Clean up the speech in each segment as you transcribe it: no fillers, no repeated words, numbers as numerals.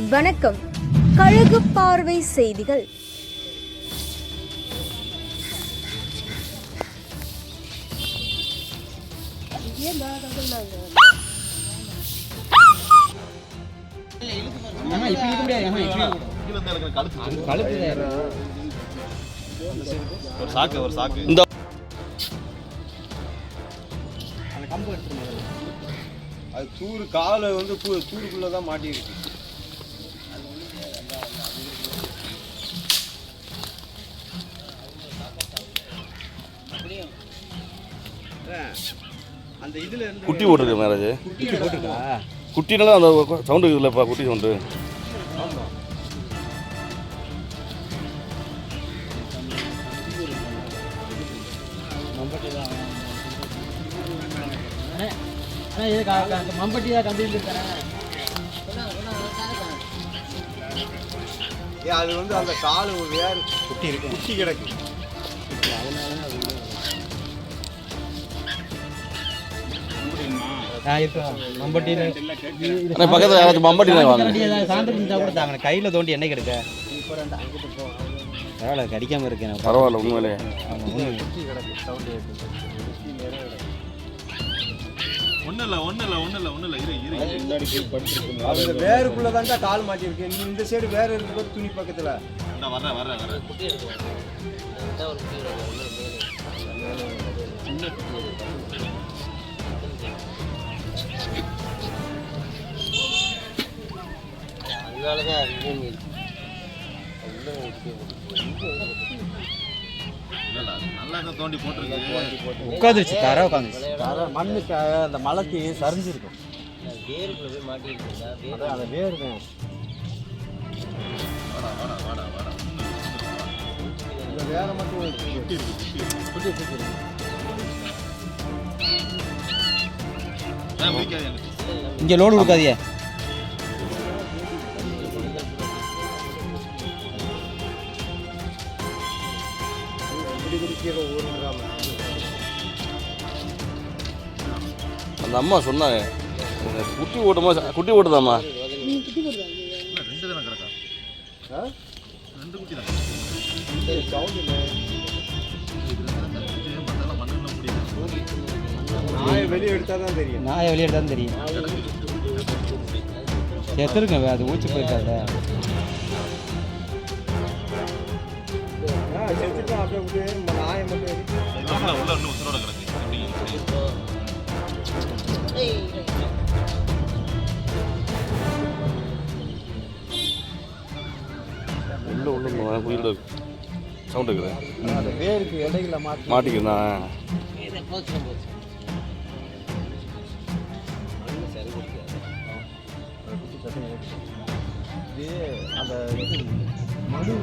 வணக்கம். கழுகு பார்வை செய்திகள். அது தூரு காலை வந்து தூருக்குள்ளதான் மாட்டிருக்கு. அந்த இதுல இருந்து குட்டி போட்டுருக்கு மேரேஜ். குட்டினால அந்த சவுண்டு இருக்குதுல்லப்பா, குட்டி சவுண்டு. மம்பட்டி தான் கம்பெனி அது வந்து அந்த காலு வேறு குட்டி இருக்கு, குட்டி கிடக்கு. பக்கத்தில் யாராச்சும் மம்பட்டி கையில் தோண்டி எண்ணெய் கெடுக்க பரவாயில்ல, கடிக்காம இருக்கேன். பரவாயில்ல, உண்மையிலே அந்த வேருக்குள்ளதான் கால் மாட்டிருக்கு. இந்த சைடு வேற இருக்கு, துணி பக்கத்துல. உட்காந்துருச்சு, தர உட்காந்துருச்சு. மண்ணுக்கு அந்த மலைக்கு சரிஞ்சிருக்கும். அந்த வேறு வேற மட்டும் இங்க லோடு கொடுக்காதிய. அந்த அம்மா சொன்னாங்க குட்டி ஓட்டமா, குட்டி ஓட்டுதாம்மா. நாயை வெளியே எடுத்தாதான் தெரியும். நாயை வெளியே எடுத்தாதான் தெரியும். செத்துருங்க, அது ஊச்சி போயிருக்காது. செத்துட்டு அப்படியே நாயை மட்டும் உள்ள குயில் சவுண்ட் இருக்குது. அந்த வேருக்கு இடையில மாட்டிக்கிறா. அந்த மடு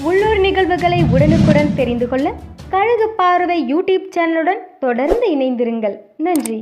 உள்ளூர் நிகழ்வுகளை உடனுக்குடன் தெரிந்து கொள்ள கழுகு பார்வை யூடியூப் சேனலுடன் தொடர்ந்து இணைந்திருங்கள். நன்றி.